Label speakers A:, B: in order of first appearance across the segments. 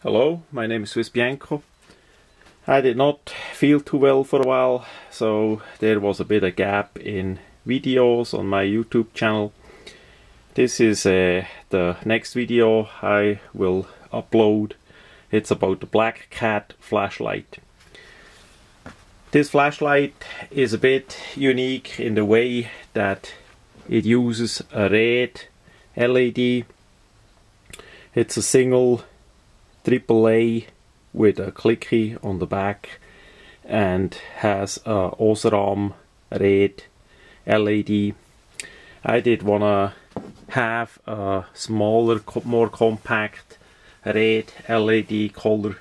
A: Hello, my name is swissbianco. I did not feel too well for a while, so there was a bit of gap in videos on my YouTube channel. This is the next video I will upload. It's about the Black Cat flashlight. This flashlight is a bit unique in the way that it uses a red LED. It's a single AAA with a clicky on the back and has a osram red LED. I did wanna have a smaller, more compact red LED color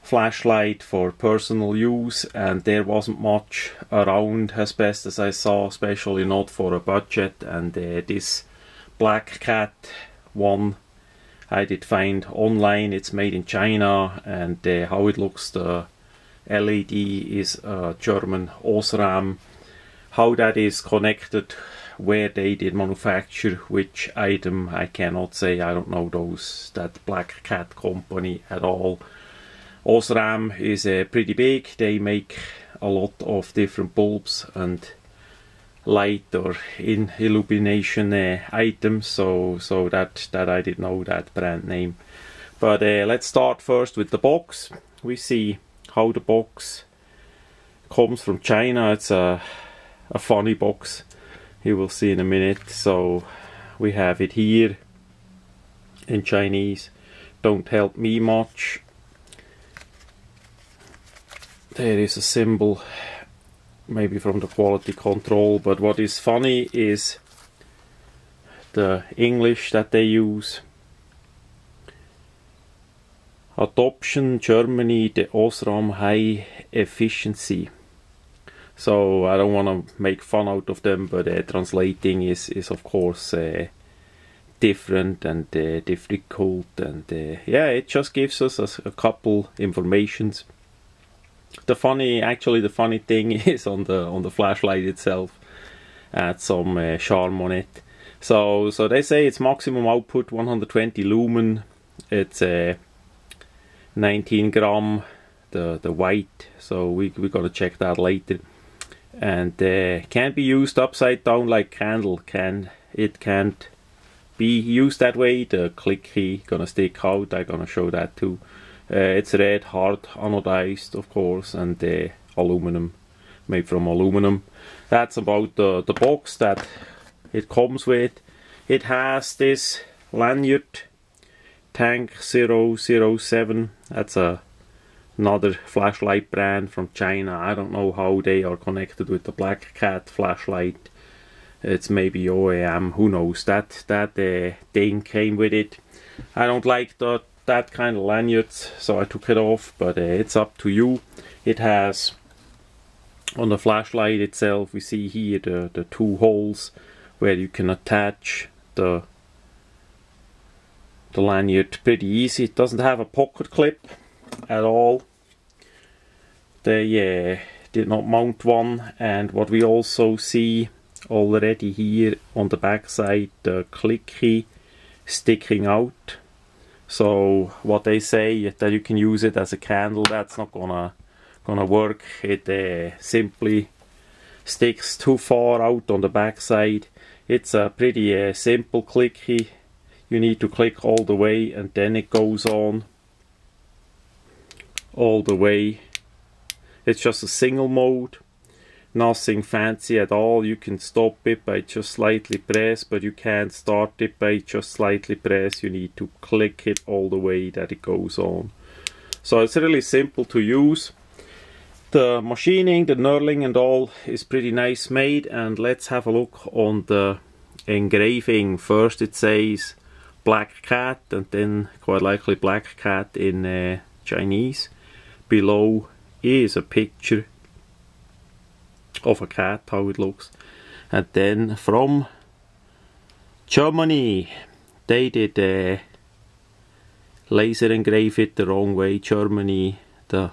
A: flashlight for personal use, and there wasn't much around as best as I saw, especially not for a budget. And this Black Cat one I did find online. It's made in China, and how it looks, the LED is a German osram. How that is connected, where they did manufacture which item, I cannot say. I don't know that Black Cat company at all. Osram is pretty big. They make a lot of different bulbs and light or illumination items, so that I didn't know that brand name. But let's start first with the box. We see how the box comes from China. It's a funny box, you will see in a minute. So we have it here in Chinese. Don't help me much. There is a symbol, maybe from the quality control, but what is funny is the English that they use. Adoption Germany, the Osram high efficiency. So I don't want to make fun out of them, but translating is of course different and difficult, and yeah, it just gives us a couple informations. The funny thing is on the flashlight itself. Add some charm on it. So they say it's maximum output 120 lumen. It's 19 gram the white. So we're gonna check that later. And can't be used upside down like candle. It can't be used that way. The click key gonna stick out. I'm gonna show that too. It's red, hard anodized, of course, and aluminum, made from aluminum. That's about the box that it comes with. It has this lanyard, Tank 007. That's another flashlight brand from China. I don't know how they are connected with the Black Cat flashlight. It's maybe OEM, who knows. That thing came with it. I don't like that kind of lanyards, so I took it off, but it's up to you. It has, on the flashlight itself, we see here the two holes where you can attach the lanyard pretty easy. It doesn't have a pocket clip at all. They did not mount one, and what we also see already here on the back side, the click key sticking out. So what they say that you can use it as a candle, that's not gonna work. It simply sticks too far out on the back side. It's a pretty simple click key. You need to click all the way, and then it goes on all the way. It's just a single mode, nothing fancy at all. You can stop it by just slightly press, but you can't start it by just slightly press. You need to click it all the way that it goes on. So it's really simple to use. The machining, the knurling and all is pretty nice made, and let's have a look on the engraving. First it says Black Cat, and then quite likely Black Cat in Chinese. Below is a picture of a cat, how it looks. And then from Germany, they did laser engrave it the wrong way. Germany, the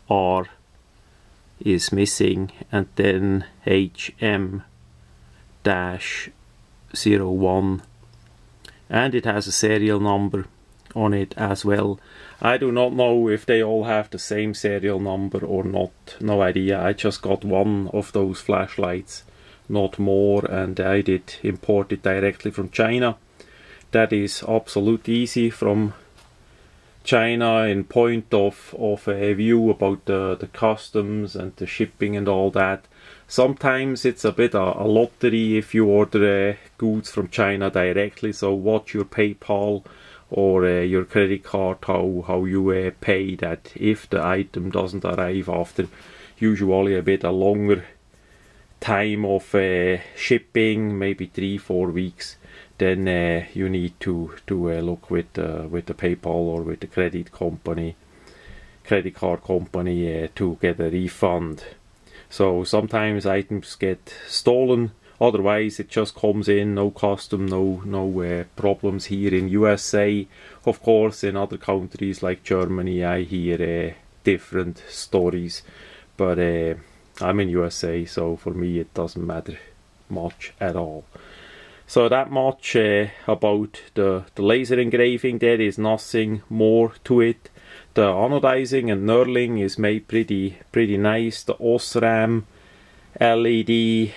A: R is missing, and then HM-01, and it has a serial number on it as well. I do not know if they all have the same serial number or not, no idea. I just got one of those flashlights, not more, and I did import it directly from China. That is absolutely easy from China in point of a view about the customs and the shipping and all that. Sometimes it's a bit a lottery if you order goods from China directly, so watch your PayPal or your credit card, how you pay that. If the item doesn't arrive after usually a bit a longer time of shipping, maybe 3-4 weeks, then you need to look with the PayPal or with the credit card company to get a refund. So sometimes items get stolen, otherwise it just comes in, no custom, no problems here in USA. Of course, in other countries like Germany I hear different stories, but I'm in USA, so for me it doesn't matter much at all. So that much about the laser engraving. There is nothing more to it. The anodizing and knurling is made pretty nice. The osram LED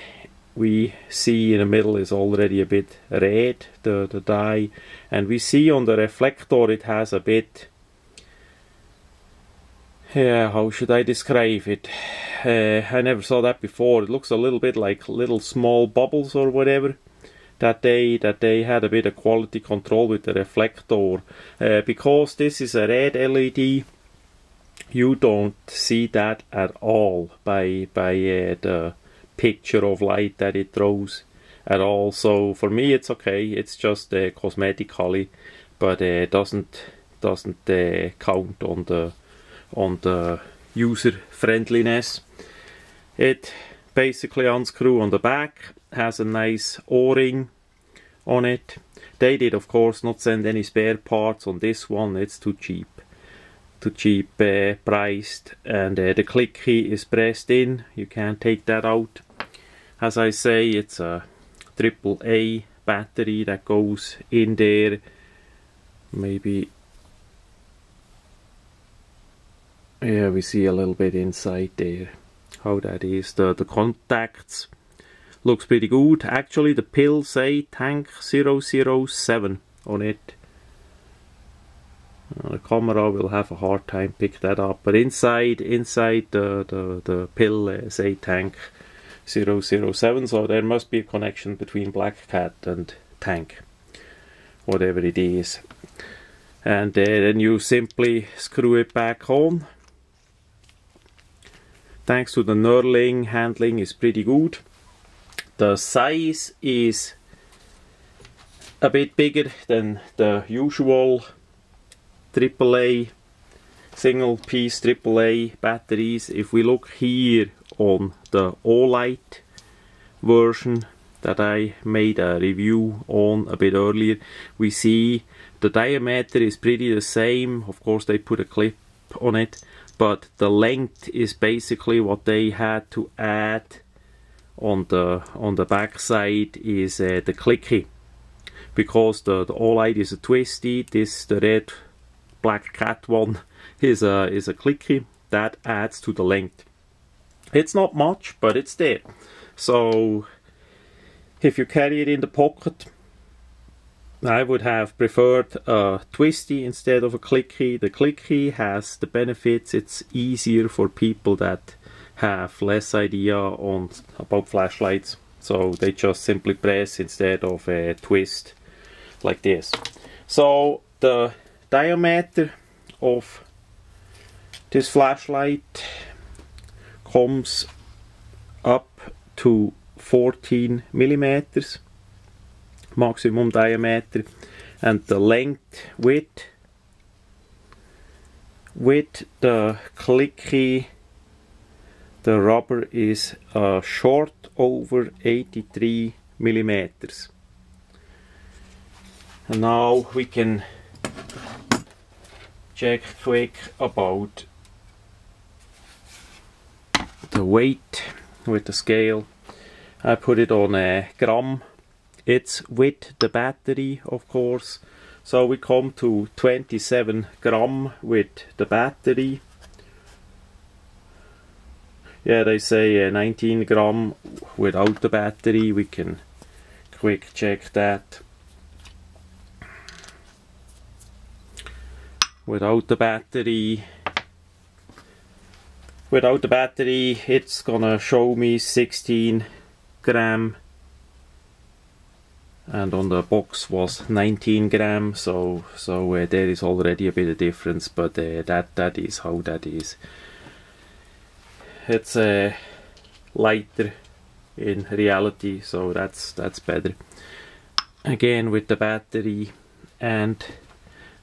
A: we see in the middle is already a bit red, the dye, and we see on the reflector it has a bit, how should I describe it? I never saw that before. It looks a little bit like little small bubbles or whatever. That they had a bit of quality control with the reflector. Because this is a red LED, you don't see that at all by the picture of light that it throws at all. So for me it's okay, it's just cosmetically, but it doesn't count on the user friendliness. It basically unscrew on the back, has a nice O-ring on it. They did of course not send any spare parts on this one, it's too cheap priced, and the click key is pressed in, you can't take that out. As I say, it's a AAA battery that goes in there. Maybe, yeah, we see a little bit inside there how that is. The contacts looks pretty good. Actually the pill say tank 007 on it. The camera will have a hard time pick that up, but inside the pill say tank 007, so there must be a connection between Black Cat and tank, whatever it is. And then you simply screw it back on. Thanks to the knurling, handling is pretty good. The size is a bit bigger than the usual AAA, single piece AAA batteries. If we look here on the Olight version that I made a review on a bit earlier, we see the diameter is pretty the same. Of course they put a clip on it, but the length is basically what they had to add on the back side is the clicky, because the Olight is a twisty. The red Black Cat one is a clicky. That adds to the length. It's not much, but it's there. So if you carry it in the pocket, I would have preferred a twisty instead of a clicky. The clicky has the benefits. It's easier for people that have less idea about flashlights, so they just simply press instead of a twist like this. So the diameter of this flashlight comes up to 14 millimeters maximum diameter, and the length with the clicky, the rubber is short over 83 millimeters. And now we can check quick about the weight with the scale. I put it on a gram. It's with the battery, of course, So we come to 27 gram with the battery. Yeah, they say 19 gram without the battery. We can quick check that. Without the battery, it's gonna show me 16 gram, and on the box was 19 gram. So there is already a bit of difference, but that is how that is. It's lighter in reality, so that's better. Again with the battery, and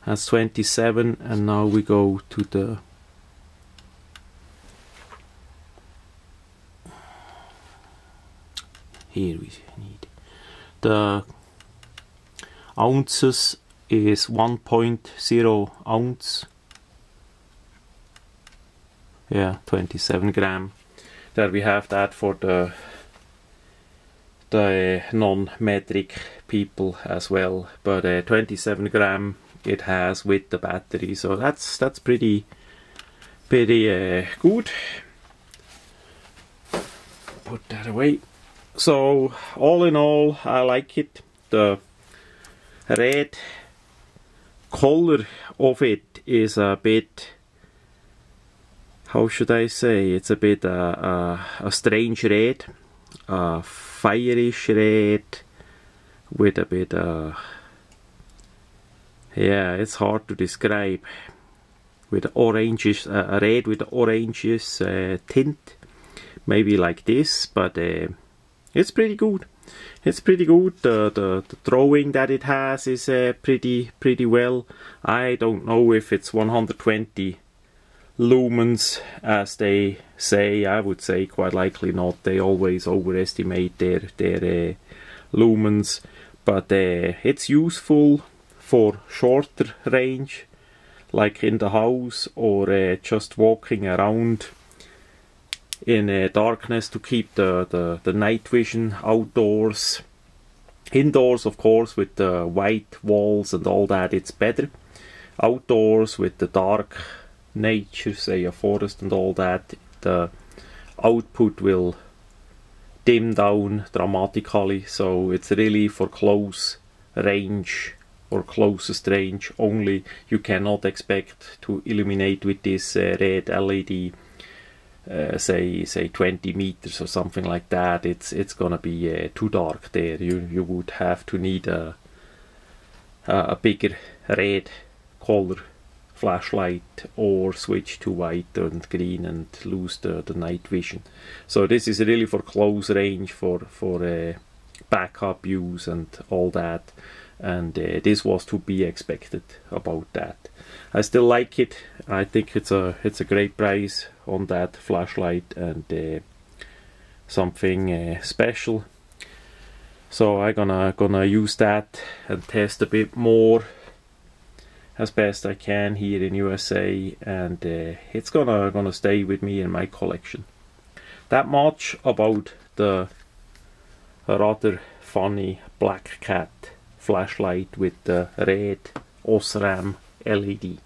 A: that's 27, and now we go to the here we need the ounces is 1.0 ounce. Yeah, 27 gram. There we have that for the non-metric people as well, but 27 gram it has with the battery, so that's pretty good. Put that away. So all in all, I like it. The red color of it is a bit, how should I say, it's a bit a strange red, a fireish red with a bit yeah, it's hard to describe, with oranges, a red with oranges tint, maybe like this, but it's pretty good. It's pretty good. The drawing that it has is pretty well. I don't know if it's 120 lumens as they say. I would say quite likely not. They always overestimate their lumens, but it's useful for shorter range, like in the house, or just walking around in darkness to keep the night vision outdoors. Indoors, of course, with the white walls and all that, it's better. Outdoors with the dark nature, say a forest and all that, the output will dim down dramatically, so it's really for close range or closest range only. You cannot expect to illuminate with this red LED say 20 meters or something like that. It's gonna be too dark there. You would have to need a bigger red color flashlight, or switch to white and green and lose the night vision. So this is really for close range, for backup use and all that, and this was to be expected about that. I still like it. I think it's a great price on that flashlight, and something special. So I'm gonna use that and test a bit more as best I can here in USA, and it's gonna stay with me in my collection. That much about the rather funny Black Cat flashlight with the red osram LED.